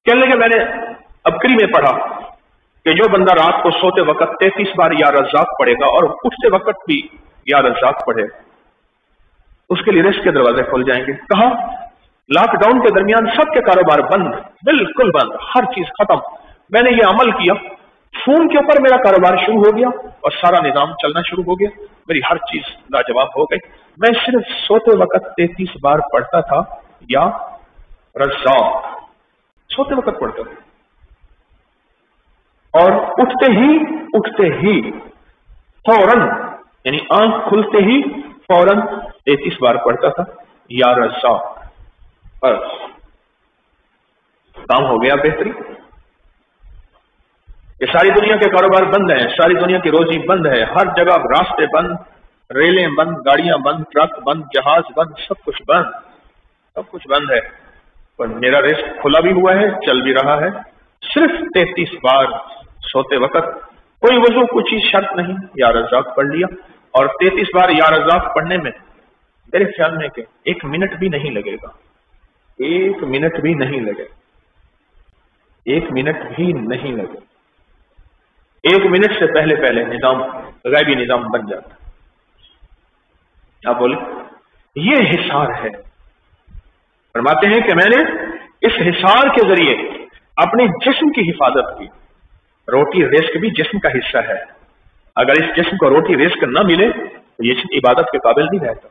कहने लगे मैंने अबकरी में पढ़ा कि जो बंदा रात को सोते वक्त 33 बार या रज़्ज़ाक़ पढ़ेगा और उठते वक्त भी या रज़्ज़ाक़ पढ़े, उसके लिए रिस्क के दरवाजे खुल जाएंगे। कहा लॉकडाउन के दरमियान सबके कारोबार बंद, बिल्कुल बंद, हर चीज खत्म। मैंने ये अमल किया, फोन के ऊपर मेरा कारोबार शुरू हो गया और सारा निजाम चलना शुरू हो गया, मेरी हर चीज लाजवाब हो गई। मैं सिर्फ सोते वक्त 33 बार पढ़ता था या रज़्ज़ाक़, सोते वक्त पढ़ता था, और उठते ही फौरन, यानी आंख खुलते ही फौरन 33 बार पढ़ता था या रज़्ज़ाक़। काम हो गया बेहतरी। ये सारी दुनिया के कारोबार बंद हैं, सारी दुनिया की रोजी बंद है, हर जगह रास्ते बंद, रेलें बंद, गाड़ियां बंद, ट्रक बंद, जहाज बंद, सब कुछ बंद है। पर मेरा रिस्क खुला भी हुआ है, चल भी रहा है। सिर्फ 33 बार सोते वक्त, कोई वजू कुछ ही शर्त नहीं, या रज़्ज़ाक़ पढ़ लिया। और 33 बार या रज़्ज़ाक़ पढ़ने में मेरे ख्याल में कि 1 मिनट भी नहीं लगेगा, 1 मिनट भी नहीं लगे, 1 मिनट भी नहीं लगे। 1 मिनट से पहले निजाम, गैबी निजाम बन जाता। आप बोले ये हिसार है। फरमाते हैं कि मैंने इस हिसार के जरिए अपने जिस्म की हिफाजत की। रोटी रिस्क भी जिस्म का हिस्सा है, अगर इस जिस्म को रोटी रिस्क न मिले तो ये इबादत के काबिल नहीं रहता।